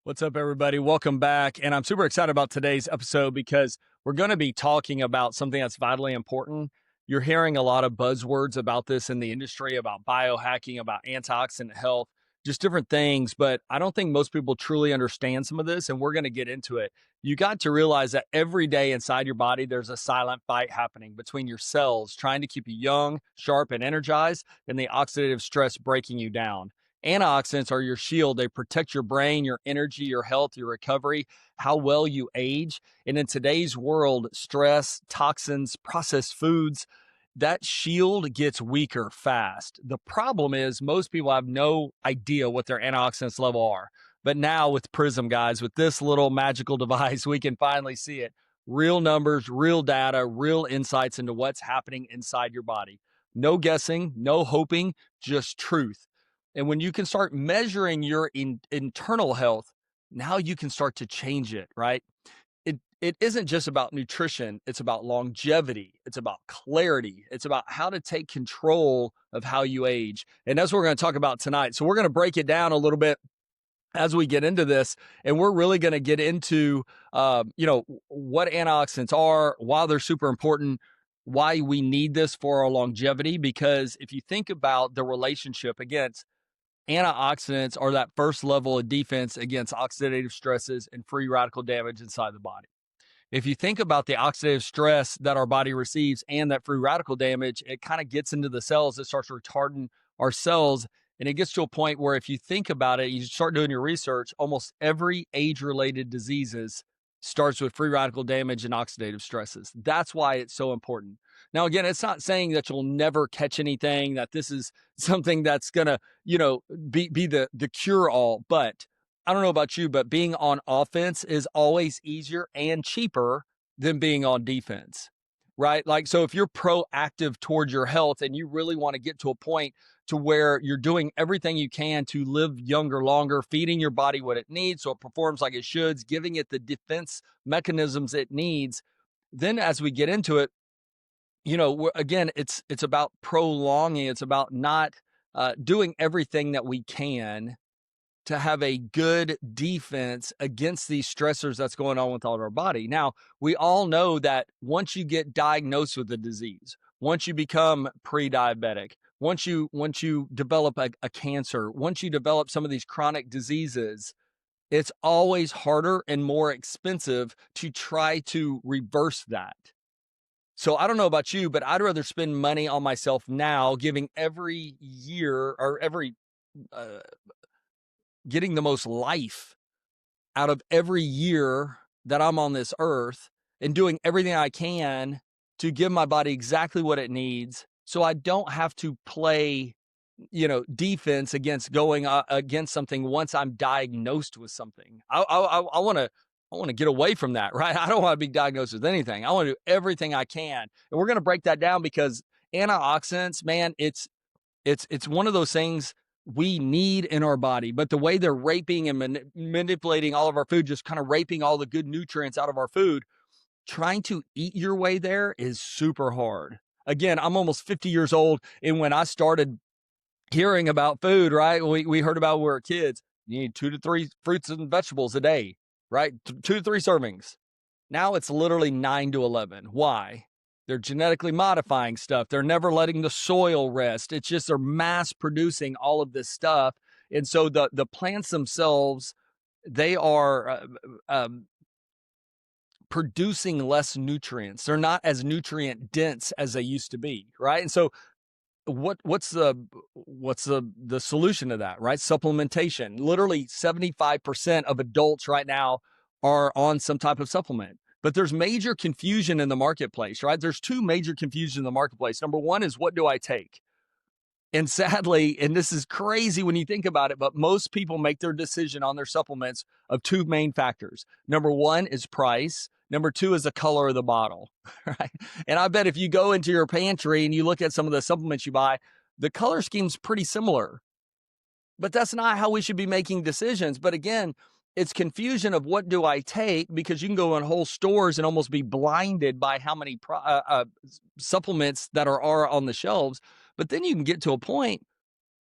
What's up, everybody? Welcome back. And I'm super excited about today's episode because we're going to be talking about something that's vitally important. You're hearing a lot of buzzwords about this in the industry, about biohacking, about antioxidant health, just different things. But I don't think most people truly understand some of this, and we're going to get into it. You got to realize that every day inside your body, there's a silent fight happening between your cells trying to keep you young, sharp, and energized, and the oxidative stress breaking you down. Antioxidants are your shield. They protect your brain, your energy, your health, your recovery, how well you age. And in today's world, stress, toxins, processed foods, that shield gets weaker fast. The problem is most people have no idea what their antioxidants level are. But now with Prism, guys, with this little magical device, we can finally see it. Real numbers, real data, real insights into what's happening inside your body. No guessing, no hoping, just truth. And when you can start measuring your internal health, now you can start to change it, right? It isn't just about nutrition, it's about longevity, it's about clarity, it's about how to take control of how you age. And that's what we're going to talk about tonight. So we're going to break it down a little bit as we get into this, and we're really going to get into what antioxidants are, why they're super important, why we need this for our longevity. Because if you think about the relationship against antioxidants, are that first level of defense against oxidative stresses and free radical damage inside the body. If you think about the oxidative stress that our body receives and that free radical damage, it kind of gets into the cells. It starts retarding our cells. And it gets to a point where if you think about it, you start doing your research, almost every age-related diseases starts with free radical damage and oxidative stresses. That's why it's so important. Now, again, it's not saying that you'll never catch anything, that this is something that's going to, be the cure-all. But I don't know about you, but being on offense is always easier and cheaper than being on defense, right? Like, so if you're proactive towards your health and you really want to get to a point to where you're doing everything you can to live younger, longer, feeding your body what it needs so it performs like it should, giving it the defense mechanisms it needs, then as we get into it, again, it's about prolonging, it's about not doing everything that we can to have a good defense against these stressors that's going on with all of our body. Now, we all know that once you get diagnosed with a disease, once you become pre-diabetic, once you develop a cancer, once you develop some of these chronic diseases, it's always harder and more expensive to try to reverse that. So I don't know about you, but I'd rather spend money on myself now, giving every year or every uh, getting the most life out of every year that I'm on this earth and doing everything I can to give my body exactly what it needs so I don't have to play, defense against going against something once I'm diagnosed with something. I want to get away from that, right? I don't want to be diagnosed with anything. I want to do everything I can. And we're going to break that down because antioxidants, man, it's one of those things we need in our body, but the way they're raping and manipulating all of our food, just kind of raping all the good nutrients out of our food, trying to eat your way there is super hard. Again, I'm almost 50 years old. And when I started hearing about food, right, we heard about when we were kids, you need 2 to 3 fruits and vegetables a day, right? 2 to 3 servings. Now it's literally 9 to 11. Why? They're genetically modifying stuff. They're never letting the soil rest. It's just they're mass producing all of this stuff. And so the plants themselves, they are producing less nutrients. They're not as nutrient dense as they used to be, right? And so what's the solution to that, right? Supplementation. Literally 75% of adults right now are on some type of supplement. But there's major confusion in the marketplace, right? There's 2 major confusions in the marketplace. Number one is, what do I take? And sadly, and this is crazy when you think about it, but most people make their decision on their supplements of 2 main factors. Number one is price. Number 2 is the color of the bottle, right? And I bet if you go into your pantry and you look at some of the supplements you buy, the color scheme's pretty similar. But that's not how we should be making decisions. But again, it's confusion of what do I take, because you can go in whole stores and almost be blinded by how many supplements that are on the shelves. But then you can get to a point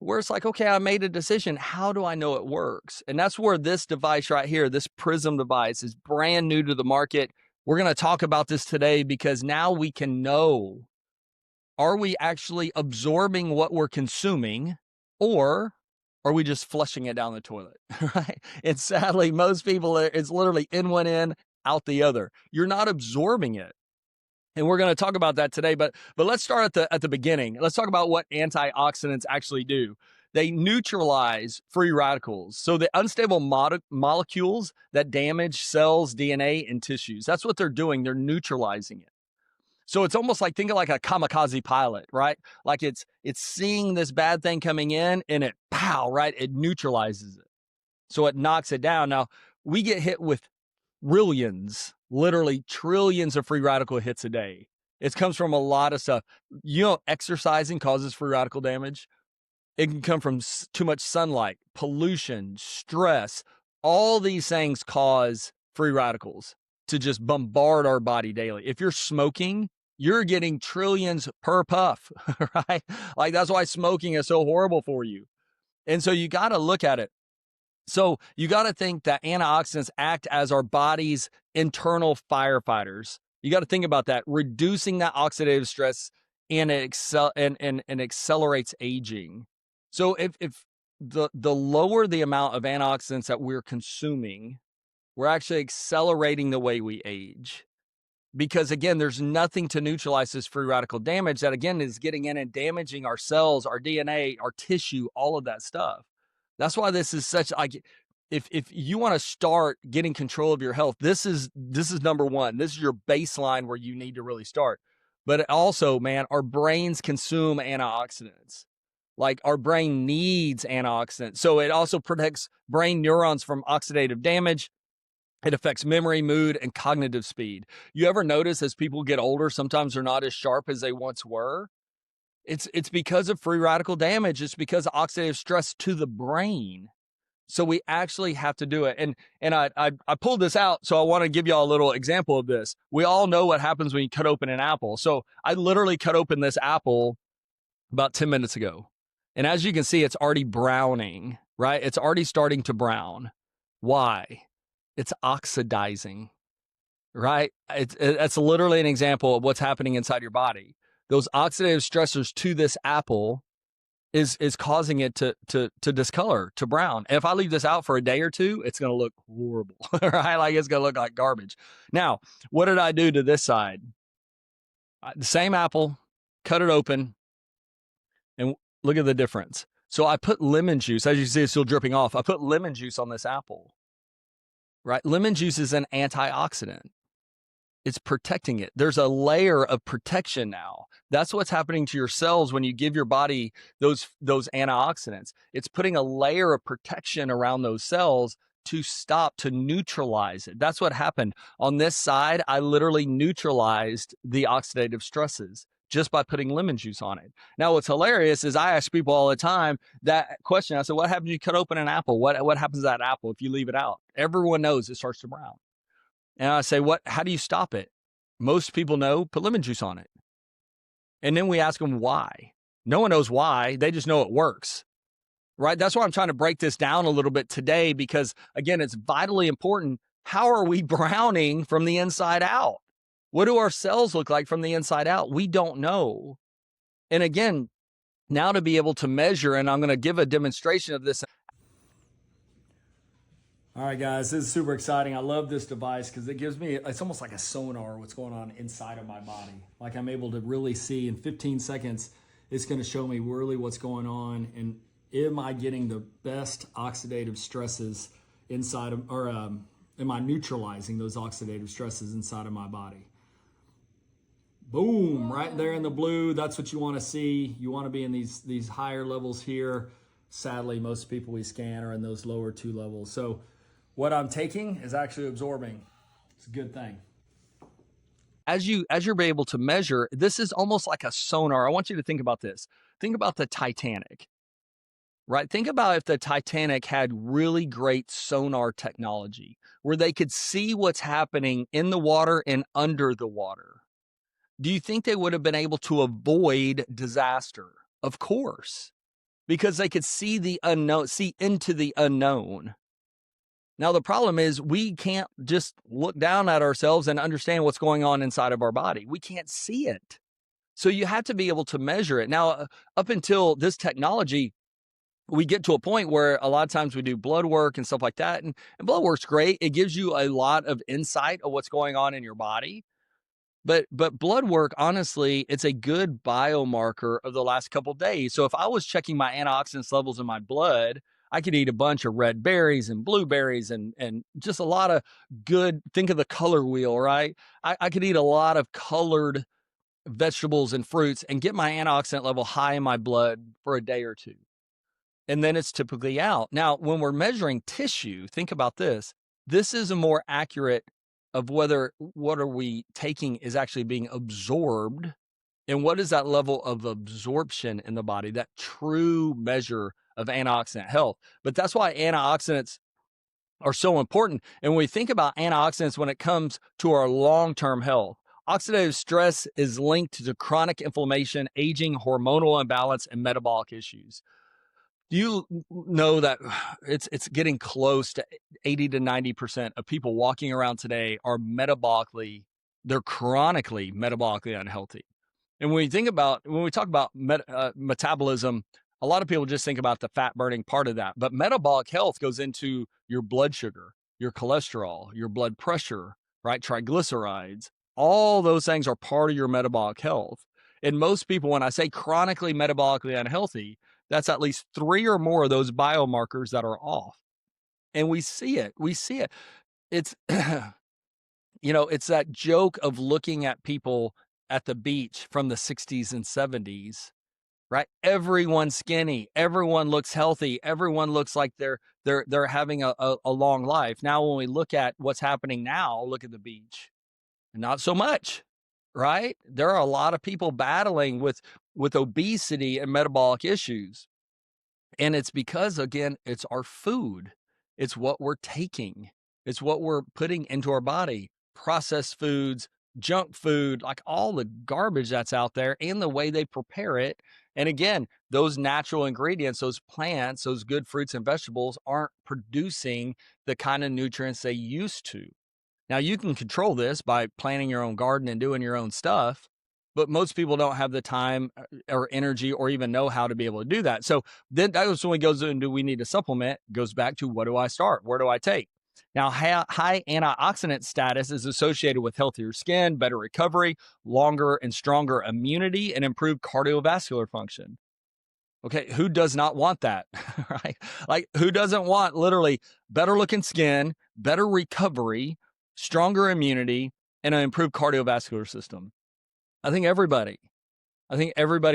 where it's like, okay, I made a decision. How do I know it works? And that's where this device right here, this Prism device, is brand new to the market. We're going to talk about this today because now we can know, are we actually absorbing what we're consuming, or are we just flushing it down the toilet, right? And sadly, most people, it's literally in one end, out the other. You're not absorbing it. And we're going to talk about that today, but let's start at the beginning. Let's talk about what antioxidants actually do. They neutralize free radicals. So the unstable molecules that damage cells, DNA, and tissues. That's what they're doing. They're neutralizing it. So it's almost like, think of like a kamikaze pilot, right? Like it's seeing this bad thing coming in and it right? It neutralizes it. So it knocks it down. Now, we get hit with trillions, literally trillions of free radical hits a day. It comes from a lot of stuff. Exercising causes free radical damage. It can come from too much sunlight, pollution, stress. All these things cause free radicals to just bombard our body daily. If you're smoking, you're getting trillions per puff, right? Like that's why smoking is so horrible for you. And so you got to look at it. So you got to think that antioxidants act as our body's internal firefighters. You got to think about that, reducing that oxidative stress, and it accelerates aging. So if the lower the amount of antioxidants that we're consuming, we're actually accelerating the way we age. Because again, there's nothing to neutralize this free radical damage that again is getting in and damaging our cells, our DNA, our tissue, all of that stuff. That's why this is such like, if you want to start getting control of your health, this is number one. This is your baseline where you need to really start. But also, man, our brains consume antioxidants. Like our brain needs antioxidants. So it also protects brain neurons from oxidative damage. It affects memory, mood, and cognitive speed. You ever notice as people get older, sometimes they're not as sharp as they once were? It's because of free radical damage. It's because of oxidative stress to the brain. So we actually have to do it. And I pulled this out, so I want to give y'all a little example of this. We all know what happens when you cut open an apple. So I literally cut open this apple about 10 minutes ago. And as you can see, it's already browning, right? It's already starting to brown. Why? It's oxidizing, right? It's literally an example of what's happening inside your body. Those oxidative stressors to this apple is causing it to discolor, to brown. And if I leave this out for a day or two, it's going to look horrible, right? Like it's going to look like garbage. Now, what did I do to this side? The same apple, cut it open, and look at the difference. So I put lemon juice. As you see, it's still dripping off. I put lemon juice on this apple. Right? Lemon juice is an antioxidant. It's protecting it. There's a layer of protection now. That's what's happening to your cells when you give your body those antioxidants. It's putting a layer of protection around those cells to neutralize it. That's what happened. On this side, I literally neutralized the oxidative stresses just by putting lemon juice on it. Now, what's hilarious is I ask people all the time that question. I said, what happens if you cut open an apple? What happens to that apple if you leave it out? Everyone knows it starts to brown. And I say, how do you stop it? Most people know, put lemon juice on it. And then we ask them why. No one knows why. They just know it works. Right? That's why I'm trying to break this down a little bit today, because again, it's vitally important. How are we browning from the inside out? What do our cells look like from the inside out? We don't know. And again, now to be able to measure, and I'm going to give a demonstration of this. All right, guys, this is super exciting. I love this device because it gives me, it's almost like a sonar, what's going on inside of my body. Like I'm able to really see in 15 seconds, it's going to show me really what's going on. And am I getting the best oxidative stresses inside of, or am I neutralizing those oxidative stresses inside of my body? Boom, right there in the blue. That's what you want to see. You want to be in these higher levels here. Sadly, most people we scan are in those lower two levels. So what I'm taking is actually absorbing. It's a good thing. As you're able to measure, this is almost like a sonar. I want you to think about this. Think about the Titanic, right? Think about if the Titanic had really great sonar technology where they could see what's happening in the water and under the water. Do you think they would have been able to avoid disaster? Of course, because they could see the unknown, see into the unknown. Now, the problem is we can't just look down at ourselves and understand what's going on inside of our body. We can't see it. So you have to be able to measure it. Now, up until this technology, we get to a point where a lot of times we do blood work and stuff like that. And blood work's great. It gives you a lot of insight of what's going on in your body. But blood work, honestly, it's a good biomarker of the last couple of days. So if I was checking my antioxidants levels in my blood, I could eat a bunch of red berries and blueberries and just a lot of good, think of the color wheel, right? I could eat a lot of colored vegetables and fruits and get my antioxidant level high in my blood for a day or two. And then it's typically out. Now, when we're measuring tissue, think about this. This is a more accurate of whether what are we taking is actually being absorbed, and what is that level of absorption in the body, that true measure of antioxidant health. But that's why antioxidants are so important. And when we think about antioxidants when it comes to our long-term health, oxidative stress is linked to chronic inflammation, aging, hormonal imbalance, and metabolic issues. Do you know that it's getting close to 80 to 90% of people walking around today are they're chronically metabolically unhealthy. And when we talk about metabolism, a lot of people just think about the fat burning part of that. But metabolic health goes into your blood sugar, your cholesterol, your blood pressure, right? Triglycerides. All those things are part of your metabolic health. And most people, when I say chronically metabolically unhealthy, that's at least 3 or more of those biomarkers that are off. And we see it. It's, it's that joke of looking at people at the beach from the 60s and 70s, right? Everyone's skinny. Everyone looks healthy. Everyone looks like they're having a long life. Now, when we look at what's happening now, look at the beach. Not so much, right? There are a lot of people battling with obesity and metabolic issues. And it's because, again, it's our food. It's what we're taking. It's what we're putting into our body. Processed foods, junk food, like all the garbage that's out there and the way they prepare it. And again, those natural ingredients, those plants, those good fruits and vegetables aren't producing the kind of nutrients they used to. Now, you can control this by planting your own garden and doing your own stuff, but most people don't have the time or energy or even know how to be able to do that. So then that was when it goes into, do we need a supplement? Goes back to, what do I start? Where do I take? Now, high antioxidant status is associated with healthier skin, better recovery, longer and stronger immunity, and improved cardiovascular function. Okay, who does not want that, right? Like, who doesn't want literally better looking skin, better recovery, stronger immunity, and an improved cardiovascular system? I think everybody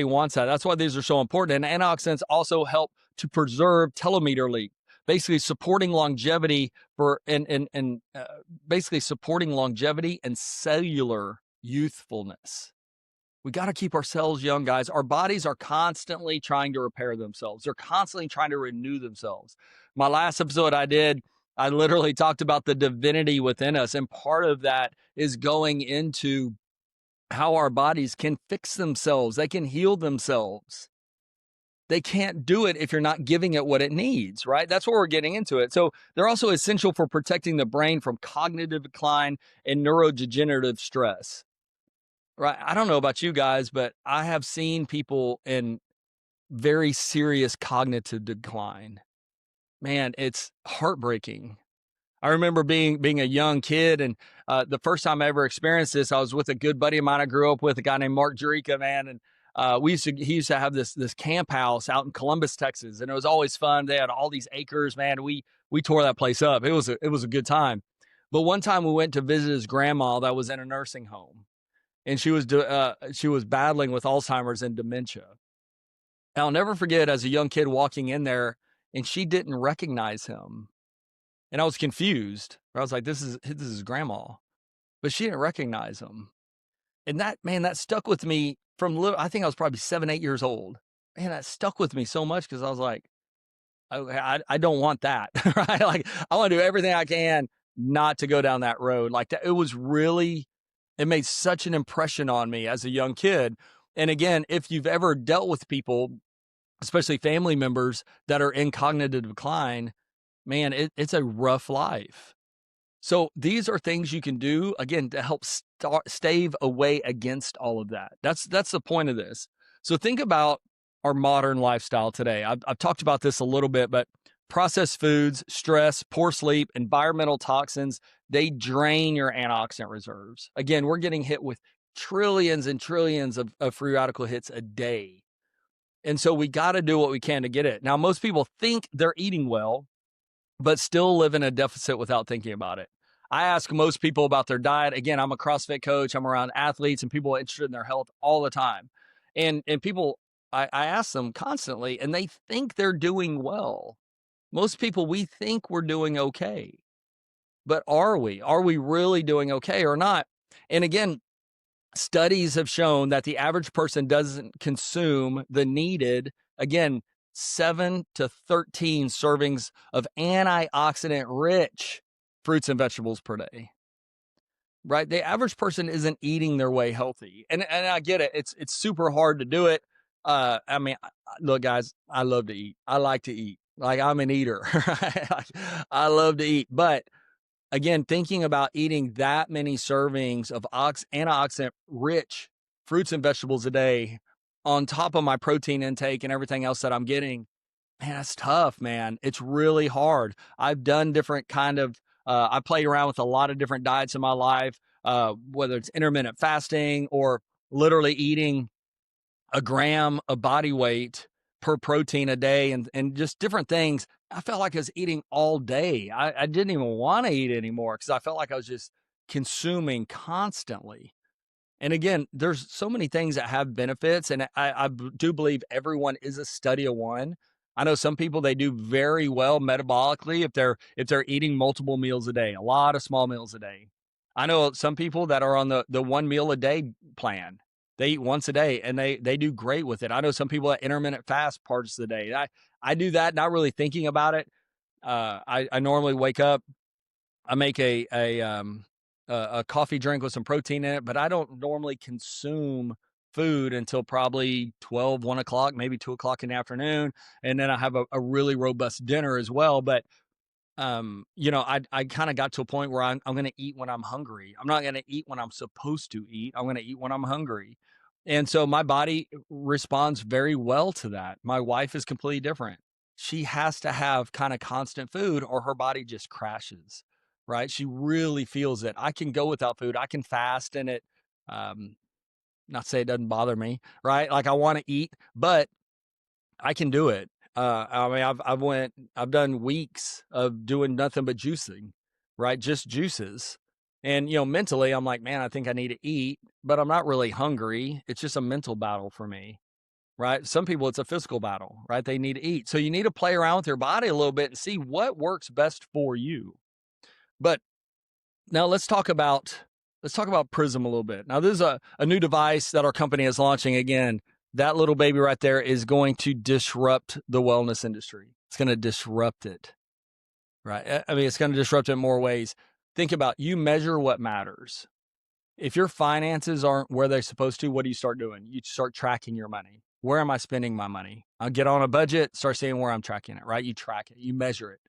wants that. That's why these are so important. And antioxidants also help to preserve telomere length, basically supporting longevity basically supporting longevity and cellular youthfulness. We got to keep our cells young, guys. Our bodies are constantly trying to repair themselves. They're constantly trying to renew themselves. My last episode I literally talked about the divinity within us. And part of that is going into how our bodies can fix themselves. They can heal themselves. They can't do it if you're not giving it what it needs, right? That's what we're getting into it. So they're also essential for protecting the brain from cognitive decline and neurodegenerative stress. Right. I don't know about you guys, but I have seen people in very serious cognitive decline. Man, it's heartbreaking. I remember being a young kid, and the first time I ever experienced this, I was with a good buddy of mine I grew up with, a guy named Mark Jerica, man, and he used to have this camp house out in Columbus, Texas, and it was always fun. They had all these acres, man. We tore that place up. It was a good time. But one time we went to visit his grandma that was in a nursing home, and she was battling with Alzheimer's and dementia. And I'll never forget, as a young kid walking in there, and she didn't recognize him. And I was confused. I was like, this is grandma, but she didn't recognize him. And that stuck with me I think I was probably 7, 8 years old. Man, that stuck with me so much, because I was like, okay, I don't want that, right? Like, I want to do everything I can not to go down that road like that. It made such an impression on me as a young kid. And again, if you've ever dealt with people especially family members that are in cognitive decline, man, it's a rough life. So these are things you can do again to help stave away against all of that. That's the point of this. So think about our modern lifestyle today. I've talked about this a little bit, but processed foods, stress, poor sleep, environmental toxins, they drain your antioxidant reserves. Again, we're getting hit with trillions and trillions of free radical hits a day. And so we got to do what we can to get it. Now, most people think they're eating well, but still live in a deficit without thinking about it. I ask most people about their diet. Again, I'm a CrossFit coach. I'm around athletes and people interested in their health all the time. And people, I ask them constantly, and they think they're doing well. Most people, we think we're doing okay. But are we? Are we really doing okay or not? And again, studies have shown that the average person doesn't consume the needed, again, 7 to 13 servings of antioxidant rich fruits and vegetables per day. Right? The average person isn't eating their way healthy. And I get it. It's super hard to do it. I mean, look, guys, I love to eat. I like to eat. Like, I'm an eater. Right? I love to eat. But again, thinking about eating that many servings of antioxidant rich fruits and vegetables a day on top of my protein intake and everything else that I'm getting, man, that's tough, man. It's really hard. I've done different kind of, I played around with a lot of different diets in my life, whether it's intermittent fasting or literally eating a gram of body weight per protein a day and just different things. I felt like I was eating all day. I didn't even want to eat anymore because I felt like I was just consuming constantly. And again, there's so many things that have benefits, and I do believe everyone is a study of one. I know some people, they do very well metabolically if they're eating multiple meals a day, a lot of small meals a day. I know some people that are on the one meal a day plan. They eat once a day and they do great with it. I know some people that intermittent fast parts of the day. I do that, not really thinking about it. I normally wake up, I make a coffee drink with some protein in it, but I don't normally consume food until probably 12, 1 o'clock, maybe 2 o'clock in the afternoon. And then I have a really robust dinner as well. But I kind of got to a point where I'm going to eat when I'm hungry. I'm not going to eat when I'm supposed to eat. I'm going to eat when I'm hungry. And so my body responds very well to that. My wife is completely different. She has to have kind of constant food or her body just crashes, right? She really feels it. I can go without food. I can fast and it, um, not say it doesn't bother me, right? Like I want to eat, but I can do it. I mean, I've done weeks of doing nothing but juicing, right? Just juices. And, mentally, I'm like, man, I think I need to eat, but I'm not really hungry. It's just a mental battle for me, right? Some people, it's a physical battle, right? They need to eat. So you need to play around with your body a little bit and see what works best for you. But now let's talk about Prism a little bit. Now, this is a new device that our company is launching. Again, that little baby right there is going to disrupt the wellness industry. It's going to disrupt it, right? I mean, it's going to disrupt it in more ways. Think about, you measure what matters. If your finances aren't where they're supposed to, what do you start doing? You start tracking your money. Where am I spending my money? I'll get on a budget, start seeing where I'm tracking it, right? You track it, you measure it.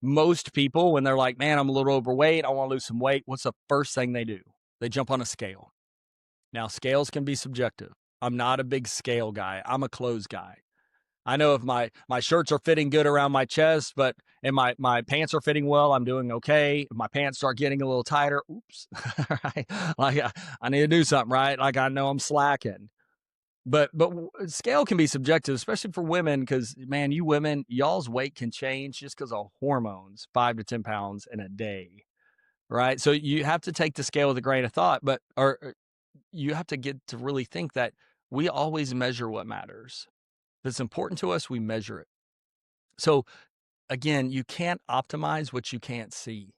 Most people, when they're like, man, I'm a little overweight, I want to lose some weight, what's the first thing they do? They jump on a scale. Now, scales can be subjective. I'm not a big scale guy. I'm a clothes guy. I know if my shirts are fitting good around my chest, but and my pants are fitting well, I'm doing okay. If my pants start getting a little tighter, oops, right? Like I need to do something, right? Like I know I'm slacking. But scale can be subjective, especially for women, because man, you women, y'all's weight can change just because of hormones, 5 to 10 pounds in a day, right? So you have to take the scale with a grain of thought, but or you have to get to really think that we always measure what matters. If it's important to us, we measure it. So again, you can't optimize what you can't see.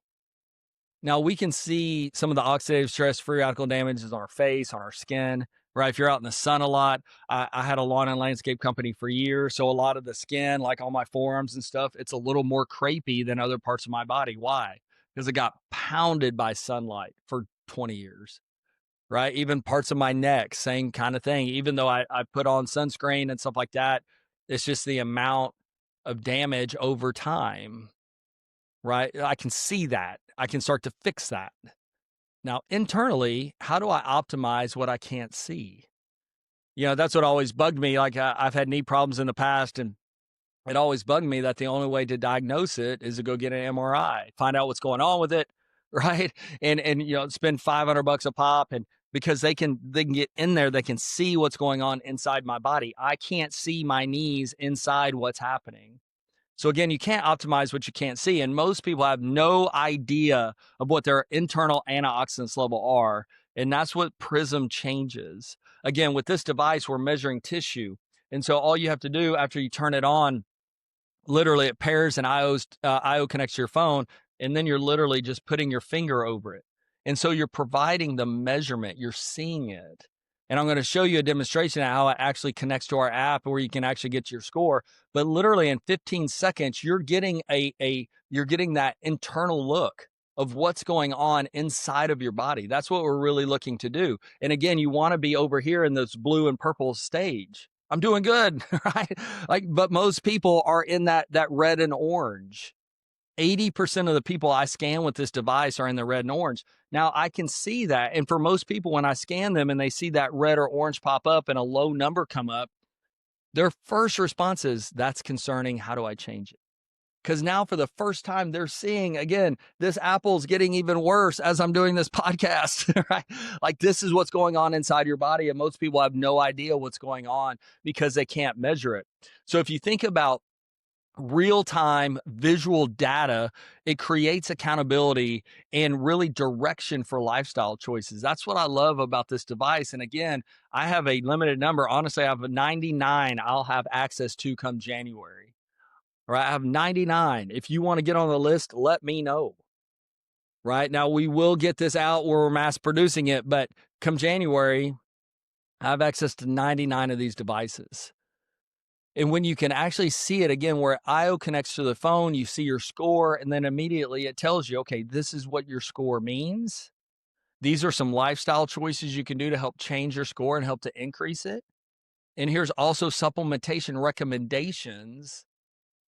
Now we can see some of the oxidative stress, free radical damages on our face, on our skin, right? If you're out in the sun a lot, I had a lawn and landscape company for years. So a lot of the skin, like on my forearms and stuff, it's a little more crepey than other parts of my body. Why? Because it got pounded by sunlight for 20 years, right? Even parts of my neck, same kind of thing. Even though I put on sunscreen and stuff like that, It's just the amount of damage over time, right? I can see that. I can start to fix that. Now, internally, how do I optimize what I can't see? That's what always bugged me. Like I've had knee problems in the past, and it always bugged me that the only way to diagnose it is to go get an MRI, find out what's going on with it, right? And spend $500 a pop, and because they can get in there, they can see what's going on inside my body. I can't see my knees inside what's happening. So again, you can't optimize what you can't see. And most people have no idea of what their internal antioxidants level are. And that's what Prism changes. Again, with this device, we're measuring tissue. And so all you have to do after you turn it on, literally it pairs and IO connects to your phone, and then you're literally just putting your finger over it. And so you're providing the measurement, you're seeing it. And I'm going to show you a demonstration of how it actually connects to our app where you can actually get your score. But literally in 15 seconds, you're getting you're getting that internal look of what's going on inside of your body. That's what we're really looking to do. And again, you want to be over here in this blue and purple stage. I'm doing good, right? But most people are in that red and orange. 80% of the people I scan with this device are in the red and orange. Now I can see that. And for most people, when I scan them and they see that red or orange pop up and a low number come up, their first response is, that's concerning. How do I change it? Because now for the first time, they're seeing, again, this apple's getting even worse as I'm doing this podcast, right? Like this is what's going on inside your body. And most people have no idea what's going on because they can't measure it. So if you think about real-time visual data, it creates accountability and really direction for lifestyle choices. That's what I love about this device. And again, I have a limited number. Honestly, I have 99 I'll have access to come January. Right, I have 99. If you want to get on the list, let me know. Right now, we will get this out where we're mass producing it, but come January, I have access to 99 of these devices. And when you can actually see it again, where IO connects to the phone, you see your score, and then immediately it tells you, okay, this is what your score means. These are some lifestyle choices you can do to help change your score and help to increase it. And here's also supplementation recommendations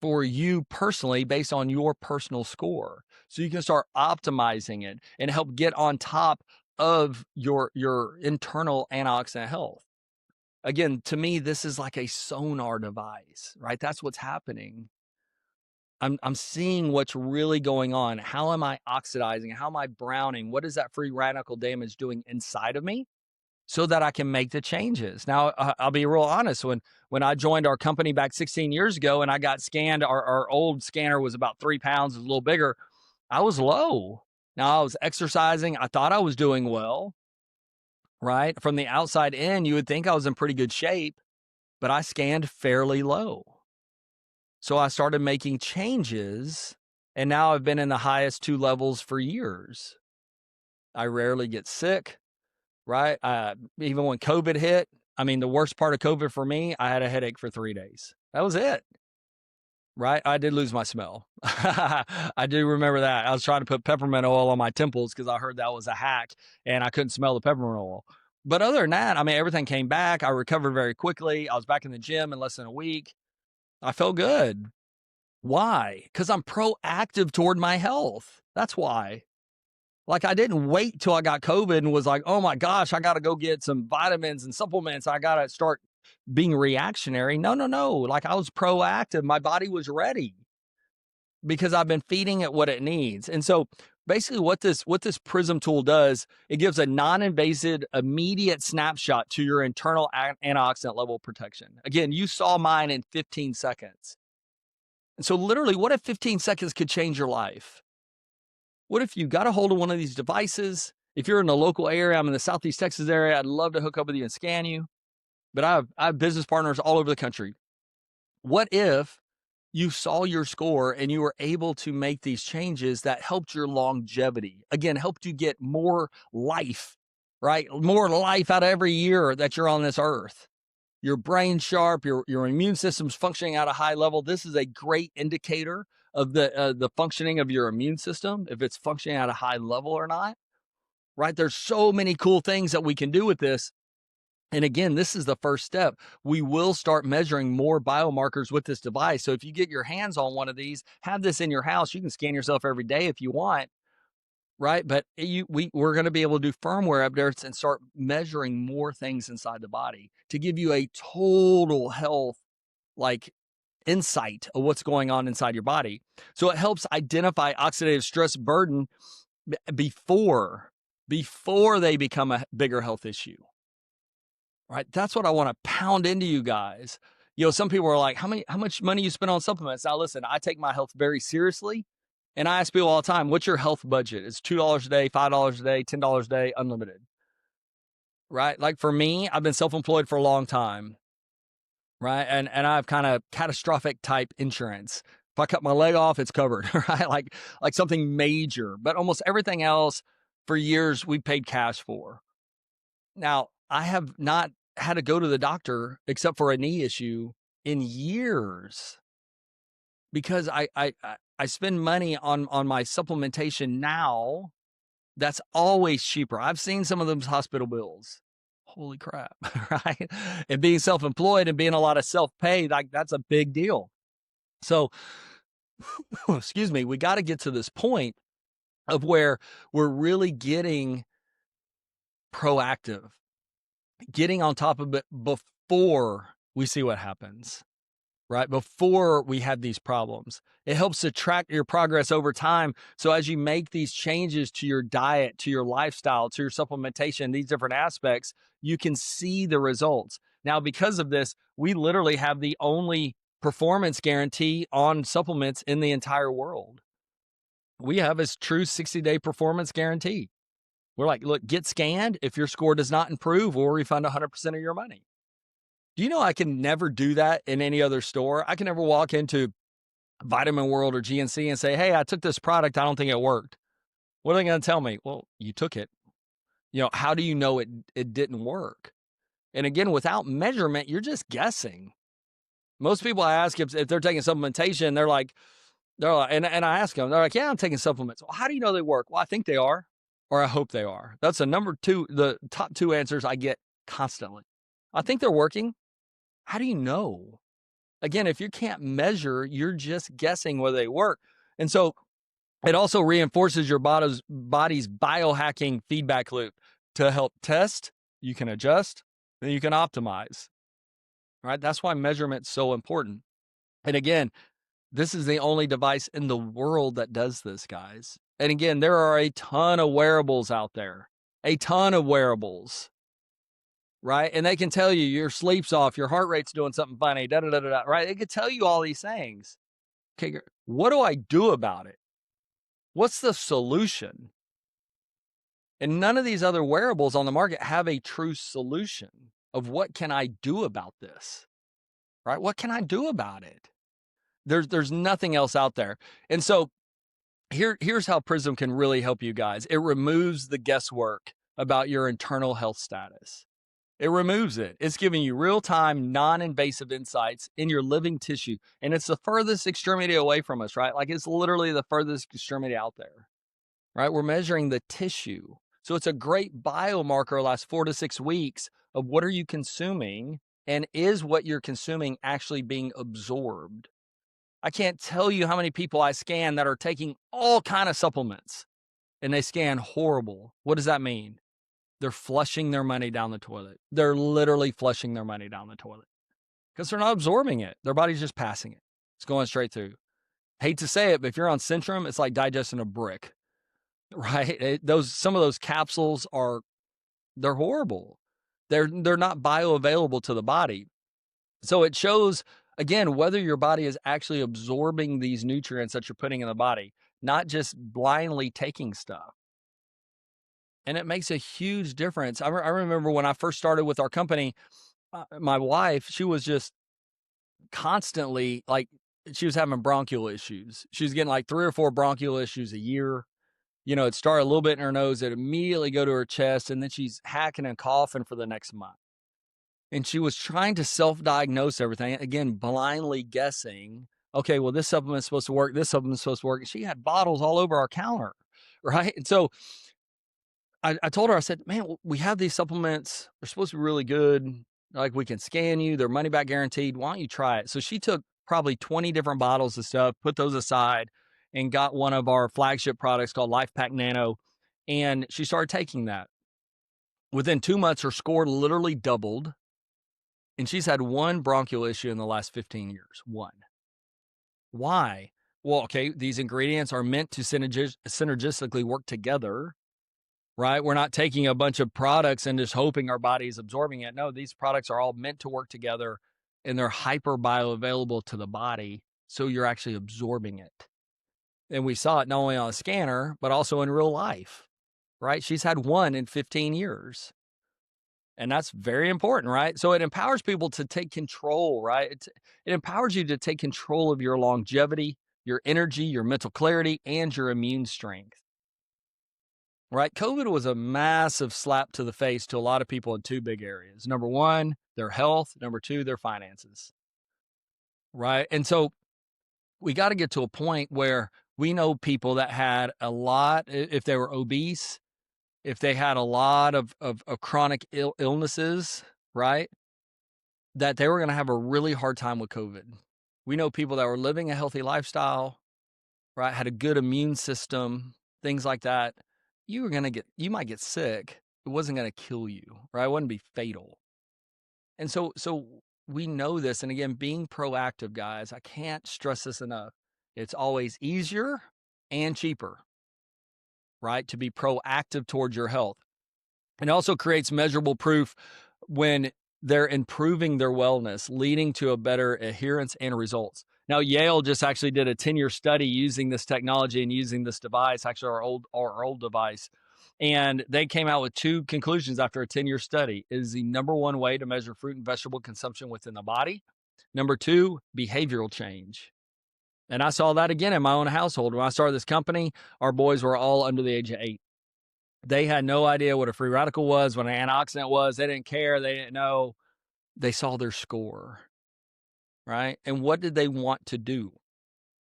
for you personally based on your personal score. So you can start optimizing it and help get on top of your internal antioxidant health. Again, to me, this is like a sonar device, right? That's what's happening. I'm seeing what's really going on. How am I oxidizing? How am I browning? What is that free radical damage doing inside of me? So that I can make the changes. Now, I'll be real honest. When I joined our company back 16 years ago and I got scanned, our old scanner was about 3 pounds, it was a little bigger. I was low. Now I was exercising. I thought I was doing well, right? From the outside in, you would think I was in pretty good shape, but I scanned fairly low. So I started making changes, and now I've been in the highest 2 levels for years. I rarely get sick. Right? Even when COVID hit, I mean, the worst part of COVID for me, I had a headache for 3 days. That was it. Right? I did lose my smell. I do remember that. I was trying to put peppermint oil on my temples because I heard that was a hack and I couldn't smell the peppermint oil. But other than that, I mean, everything came back. I recovered very quickly. I was back in the gym in less than a week. I felt good. Why? Because I'm proactive toward my health. That's why. Like I didn't wait till I got COVID and was like, oh my gosh, I got to go get some vitamins and supplements. I got to start being reactionary. No. Like I was proactive. My body was ready because I've been feeding it what it needs. And so basically what this Prism tool does, it gives a non-invasive, immediate snapshot to your internal antioxidant level protection. Again, you saw mine in 15 seconds. And so literally, what if 15 seconds could change your life? What if you got a hold of one of these devices? If you're in the local area, I'm in the Southeast Texas area, I'd love to hook up with you and scan you. But I have business partners all over the country. What if you saw your score and you were able to make these changes that helped your longevity? Again, helped you get more life, right? More life out of every year that you're on this earth. Your brain's sharp, your immune system's functioning at a high level. This is a great indicator of the functioning of your immune system, if it's functioning at a high level or not, right? There's so many cool things that we can do with this. And again, this is the first step. We will start measuring more biomarkers with this device. So if you get your hands on one of these, have this in your house. You can scan yourself every day if you want, right? But we're going to be able to do firmware updates and start measuring more things inside the body to give you a total health like insight of what's going on inside your body. So it helps identify oxidative stress burden before they become a bigger health issue. Right? That's what I want to pound into you guys. Some people are like, how much money you spend on supplements? Now listen, I take my health very seriously. And I ask people all the time, what's your health budget? It's $2 a day, $5 a day, $10 a day, unlimited. Right? Like for me, I've been self-employed for a long time. Right? And I have kind of catastrophic type insurance. If I cut my leg off, it's covered, right? Like something major. But almost everything else for years we paid cash for. Now, I have not had to go to the doctor except for a knee issue in years because I spend money on my supplementation now. That's always cheaper. I've seen some of those hospital bills. Holy crap, right? And being self-employed and being a lot of self-pay, like that's a big deal. So, excuse me, we got to get to this point of where we're really getting proactive, getting on top of it before we see what happens, right? Before we have these problems. It helps to track your progress over time. So as you make these changes to your diet, to your lifestyle, to your supplementation, these different aspects, you can see the results. Now, because of this, we literally have the only performance guarantee on supplements in the entire world. We have a true 60-day performance guarantee. We're like, look, get scanned. If your score does not improve, we'll refund 100% of your money. Do you know I can never do that in any other store? I can never walk into Vitamin World or GNC and say, hey, I took this product. I don't think it worked. What are they going to tell me? Well, you took it. How do you know it didn't work? And again, without measurement, you're just guessing. Most people I ask if they're taking supplementation, they're like, and I ask them, they're like, yeah, I'm taking supplements. Well, how do you know they work? Well, I think they are, or I hope they are. That's the top two answers I get constantly. I think they're working. How do you know? Again, if you can't measure, you're just guessing whether they work. And so it also reinforces your body's biohacking feedback loop to help test. You can adjust, then you can optimize. Right? That's why measurement's so important. And again, this is the only device in the world that does this, guys. And again, there are a ton of wearables out there, a ton of wearables, right? And they can tell you your sleep's off, your heart rate's doing something funny, right? They could tell you all these things. Okay, what do I do about it? What's the solution? And none of these other wearables on the market have a true solution of what can I do about this, right? What can I do about it? There's nothing else out there. And so here's how Prism can really help you guys. It removes the guesswork about your internal health status. It removes it. It's giving you real-time, non-invasive insights in your living tissue. And it's the furthest extremity away from us, right? Like it's literally the furthest extremity out there, right? We're measuring the tissue. So it's a great biomarker last 4 to 6 weeks of what are you consuming and is what you're consuming actually being absorbed? I can't tell you how many people I scan that are taking all kind of supplements and they scan horrible. What does that mean? They're flushing their money down the toilet. They're literally flushing their money down the toilet because they're not absorbing it. Their body's just passing it. It's going straight through. Hate to say it, but if you're on Centrum, it's like digesting a brick, right? Some of those capsules they're horrible. They're not bioavailable to the body. So it shows, again, whether your body is actually absorbing these nutrients that you're putting in the body, not just blindly taking stuff. And it makes a huge difference. I remember when I first started with our company, my wife, she was just constantly she was having bronchial issues. She was getting like 3 or 4 bronchial issues a year. It started a little bit in her nose, it immediately go to her chest, and then she's hacking and coughing for the next month. And she was trying to self-diagnose everything, again, blindly guessing, okay, well, this supplement's supposed to work, this supplement's supposed to work. And she had bottles all over our counter, right? And so I told her, I said, man, we have these supplements. They're supposed to be really good. Like, we can scan you, they're money back guaranteed. Why don't you try it? So she took probably 20 different bottles of stuff, put those aside, and got one of our flagship products called Life Pack Nano. And she started taking that. Within 2 months, her score literally doubled. And she's had one bronchial issue in the last 15 years. One. Why? Well, okay, these ingredients are meant to synergistically work together, right? We're not taking a bunch of products and just hoping our body is absorbing it. No, these products are all meant to work together, and they're hyper bioavailable to the body. So you're actually absorbing it. And we saw it not only on a scanner, but also in real life, right? She's had one in 15 years. And that's very important, right? So it empowers people to take control, right? It empowers you to take control of your longevity, your energy, your mental clarity, and your immune strength, right? COVID was a massive slap to the face to a lot of people in two big areas. Number one, their health. Number two, their finances, right? And so we got to get to a point where we know people that had a lot, if they were obese, if they had a lot of chronic illnesses, right, that they were going to have a really hard time with COVID. We know people that were living a healthy lifestyle, right, had a good immune system, things like that. You might get sick. It wasn't going to kill you, right? It wouldn't be fatal. And so we know this. And again, being proactive, guys, I can't stress this enough. It's always easier and cheaper, right, to be proactive towards your health. It also creates measurable proof when they're improving their wellness, leading to a better adherence and results. Now, Yale just actually did a 10-year study using this technology and using this device, actually our old device. And they came out with two conclusions after a 10-year study. It is the number one way to measure fruit and vegetable consumption within the body. Number two, behavioral change. And I saw that again in my own household. When I started this company, our boys were all under the age of 8. They had no idea what a free radical was, what an antioxidant was. They didn't care. They didn't know. They saw their score, right? And what did they want to do?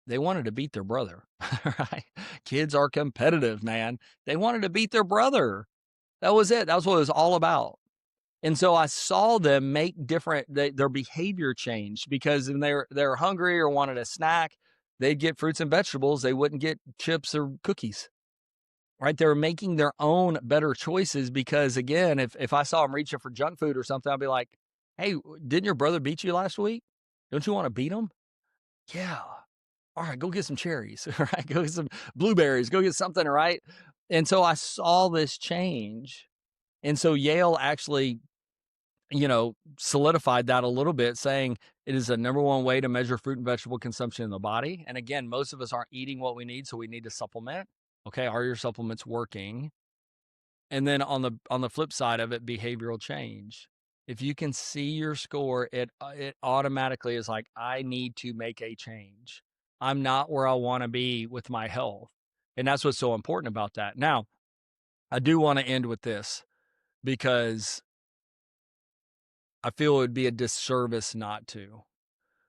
They wanted to beat their brother, right? Kids are competitive, man. They wanted to beat their brother. That was it. That was what it was all about. And so I saw them make their behavior changed, because when they're hungry or wanted a snack, they'd get fruits and vegetables. They wouldn't get chips or cookies. Right? They're making their own better choices, because again, if I saw them reaching for junk food or something, I'd be like, hey, didn't your brother beat you last week? Don't you want to beat him? Yeah. All right, go get some cherries, right? Go get some blueberries, go get something, right? And so I saw this change. And so Yale actually, solidified that a little bit, saying it is the number one way to measure fruit and vegetable consumption in the body. And again, most of us aren't eating what we need, so we need to supplement. Okay, are your supplements working? And then on the flip side of it, behavioral change. If you can see your score, it automatically is like, I need to make a change. I'm not where I want to be with my health. And that's what's so important about that. Now, I do want to end with this, because I feel it would be a disservice not to.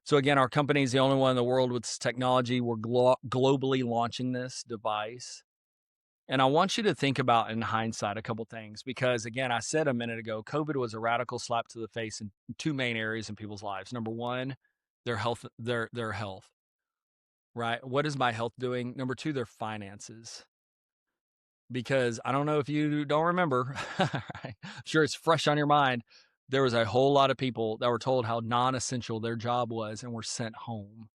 So again, our company is the only one in the world with this technology. We're globally launching this device. And I want you to think about, in hindsight, a couple things, because again, I said a minute ago, COVID was a radical slap to the face in two main areas in people's lives. Number one, their health, their health, right? What is my health doing? Number two, their finances. Because I don't know if you don't remember, right? I'm sure it's fresh on your mind. There was a whole lot of people that were told how non-essential their job was and were sent home.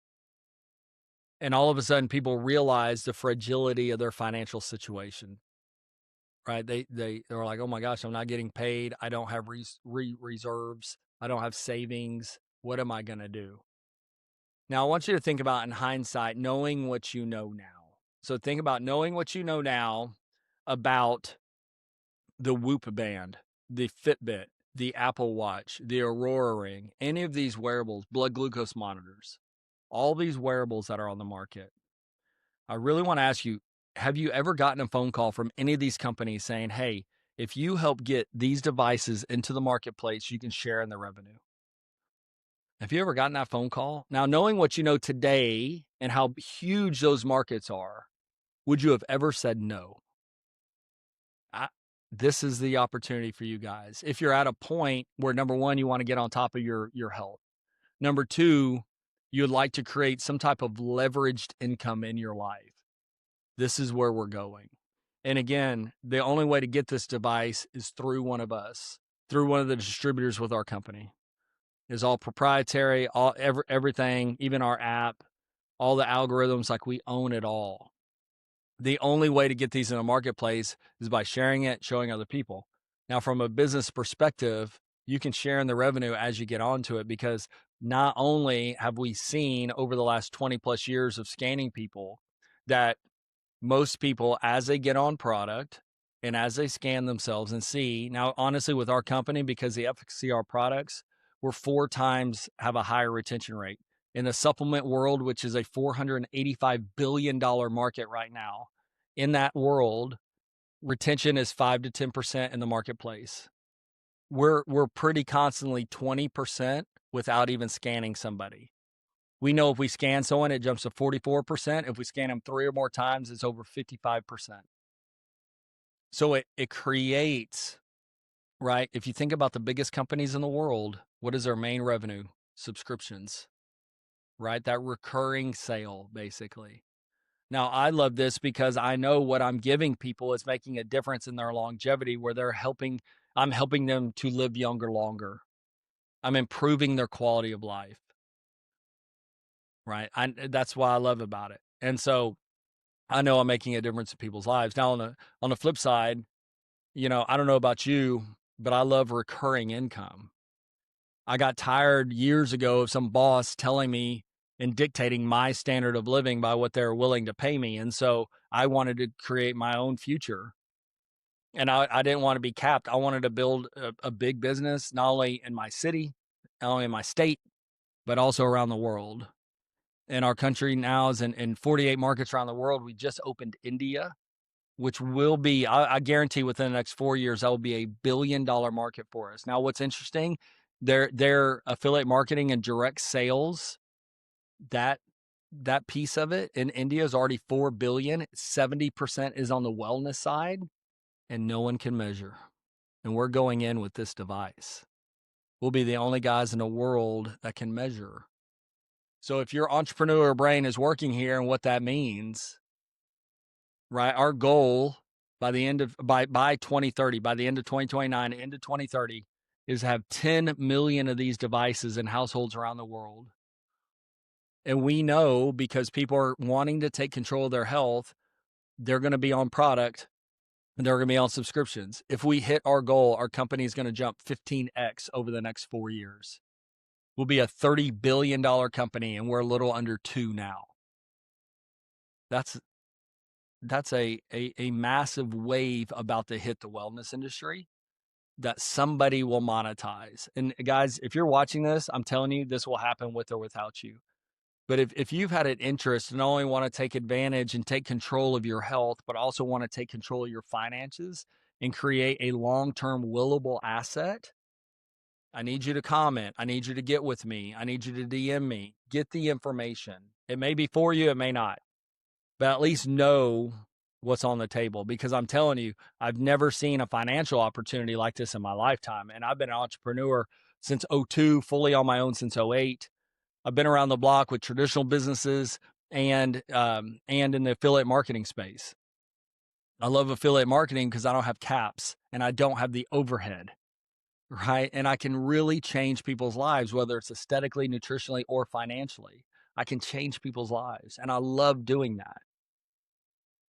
And all of a sudden, people realized the fragility of their financial situation. Right? They were like, oh my gosh, I'm not getting paid. I don't have reserves. I don't have savings. What am I going to do? Now, I want you to think about, in hindsight, knowing what you know now. So think about knowing what you know now about the Whoop band, the Fitbit, the Apple Watch, the Aurora Ring, any of these wearables, blood glucose monitors, all these wearables that are on the market. I really want to ask you, have you ever gotten a phone call from any of these companies saying, hey, if you help get these devices into the marketplace, you can share in the revenue? Have you ever gotten that phone call? Now, knowing what you know today and how huge those markets are, would you have ever said no? this is the opportunity for you guys. If you're at a point where, number one, you want to get on top of your health. Number two, you'd like to create some type of leveraged income in your life. This is where we're going. And again, the only way to get this device is through one of us, through one of the distributors with our company. It's all proprietary, everything, even our app, all the algorithms, like we own it all. The only way to get these in a marketplace is by sharing it, showing other people. Now, from a business perspective, you can share in the revenue as you get onto it, because not only have we seen over the last 20 plus years of scanning people that most people, as they get on product and as they scan themselves and see, now, honestly, with our company, because the efficacy of our products, we're 4 times have a higher retention rate. In the supplement world, which is a $485 billion market right now, in that world, retention is 5 to 10% in the marketplace. We're pretty constantly 20% without even scanning somebody. We know if we scan someone, it jumps to 44%. If we scan them 3 or more times, it's over 55%. So it creates, right? If you think about the biggest companies in the world, what is their main revenue? Subscriptions, right? That recurring sale, basically. Now, I love this because I know what I'm giving people is making a difference in their longevity, where I'm helping them to live younger, longer. I'm improving their quality of life, right? That's why I love about it. And so I know I'm making a difference in people's lives. Now, on the flip side, I don't know about you, but I love recurring income. I got tired years ago of some boss telling me and dictating my standard of living by what they're willing to pay me. And so I wanted to create my own future. And I didn't want to be capped. I wanted to build a big business, not only in my city, not only in my state, but also around the world. And our country now is in 48 markets around the world. We just opened India, which will be, I guarantee within the next 4 years, that will be $1 billion market for us. Now, what's interesting, their affiliate marketing and direct sales, that piece of it in India is already 4 billion. 70% is on the wellness side, and no one can measure. And we're going in with this device. We'll be the only guys in the world that can measure. So if your entrepreneur brain is working here, and what that means, right? Our goal by 2030, by the end of 2029, into 2030, is to have 10 million of these devices in households around the world. And we know, because people are wanting to take control of their health, they're going to be on product and they're going to be on subscriptions. If we hit our goal, our company is going to jump 15x over the next 4 years. We'll be a $30 billion company, and we're a little under 2 now. That's a massive wave about to hit the wellness industry that somebody will monetize. And guys, if you're watching this, I'm telling you, this will happen with or without you. But if you've had an interest and not only want to take advantage and take control of your health, but also want to take control of your finances and create a long-term willable asset, I need you to comment. I need you to get with me. I need you to DM me. Get the information. It may be for you, it may not. But at least know what's on the table, because I'm telling you, I've never seen a financial opportunity like this in my lifetime. And I've been an entrepreneur since 02, fully on my own since 08. I've been around the block with traditional businesses and in the affiliate marketing space. I love affiliate marketing because I don't have caps and I don't have the overhead, right? And I can really change people's lives, whether it's aesthetically, nutritionally, or financially. I can change people's lives, and I love doing that,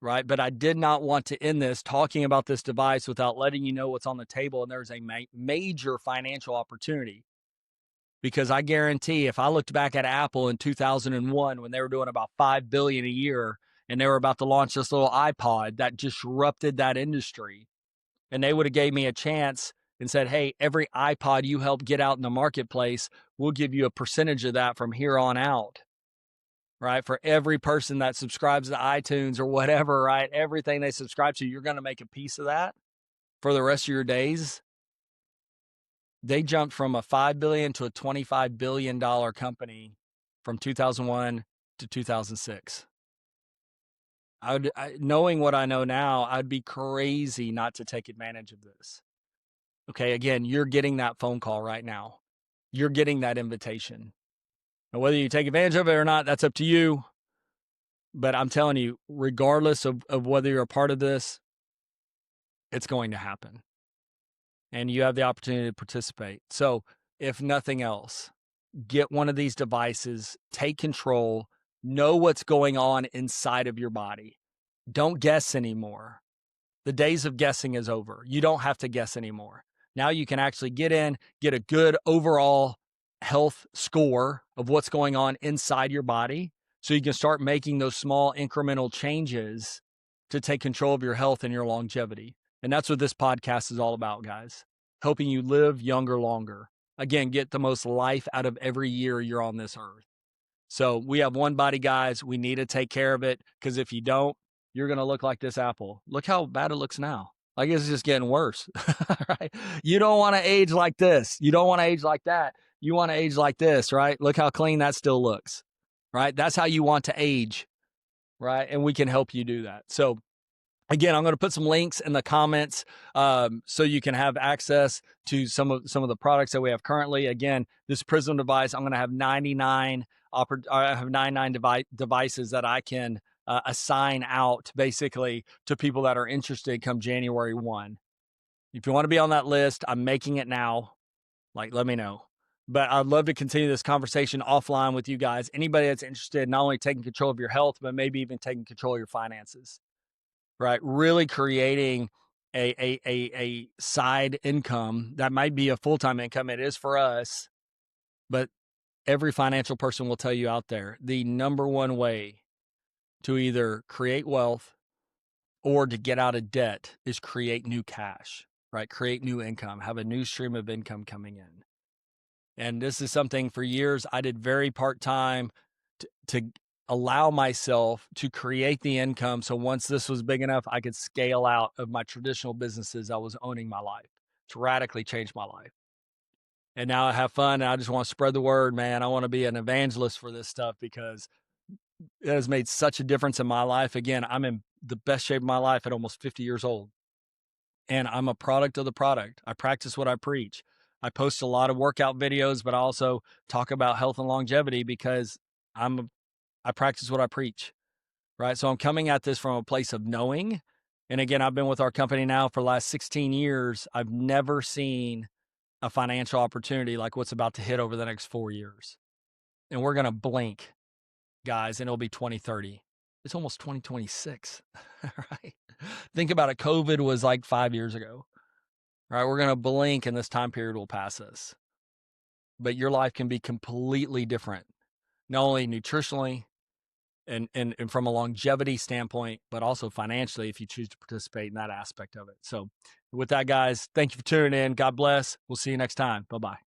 right? But I did not want to end this talking about this device without letting you know what's on the table. And there's a major financial opportunity. Because I guarantee, if I looked back at Apple in 2001, when they were doing about $5 billion a year, and they were about to launch this little iPod that disrupted that industry, and they would have gave me a chance and said, hey, every iPod you help get out in the marketplace, we'll give you a percentage of that from here on out, right? For every person that subscribes to iTunes or whatever, right? Everything they subscribe to, you're going to make a piece of that for the rest of your days. They jumped from a $5 billion to a $25 billion company from 2001 to 2006. knowing what I know now, I'd be crazy not to take advantage of this. Okay, again, you're getting that phone call right now. You're getting that invitation. And whether you take advantage of it or not, that's up to you. But I'm telling you, regardless of whether you're a part of this, it's going to happen. And you have the opportunity to participate. So, if nothing else, get one of these devices, take control, know what's going on inside of your body. Don't guess anymore. The days of guessing is over. You don't have to guess anymore. Now you can actually get in, get a good overall health score of what's going on inside your body. So you can start making those small incremental changes to take control of your health and your longevity. And that's what this podcast is all about, guys. Helping you live younger, longer. Again, get the most life out of every year you're on this earth. So we have one body, guys. We need to take care of it, because if you don't, you're going to look like this apple. Look how bad it looks now. Like, it's just getting worse, right? You don't want to age like this. You don't want to age like that. You want to age like this, right? Look how clean that still looks, right? That's how you want to age, right? And we can help you do that. So again, I'm going to put some links in the comments so you can have access to some of the products that we have currently. Again, this Prism device, I'm going to have 99 devices that I can assign out basically to people that are interested come January 1. If you want to be on that list, I'm making it now. Like, let me know. But I'd love to continue this conversation offline with you guys. Anybody that's interested in not only taking control of your health, but maybe even taking control of your finances. Right, really creating a side income that might be a full-time income. It is for us, but every financial person will tell you out there, the number one way to either create wealth or to get out of debt is create new cash, right? Create new income, have a new stream of income coming in. And this is something for years I did very part-time to allow myself to create the income. So once this was big enough, I could scale out of my traditional businesses I was owning my life to radically change my life. And now I have fun, and I just want to spread the word, man. I want to be an evangelist for this stuff because it has made such a difference in my life. Again, I'm in the best shape of my life at almost 50 years old. And I'm a product of the product. I practice what I preach. I post a lot of workout videos, but I also talk about health and longevity because I practice what I preach, right? So I'm coming at this from a place of knowing. And again, I've been with our company now for the last 16 years. I've never seen a financial opportunity like what's about to hit over the next 4 years. And we're going to blink, guys, and it'll be 2030. It's almost 2026, right? Think about it. COVID was like 5 years ago, right? We're going to blink and this time period will pass us. But your life can be completely different, not only nutritionally, and from a longevity standpoint, but also financially if you choose to participate in that aspect of it. So with that, guys, thank you for tuning in. God bless. We'll see you next time. Bye-bye.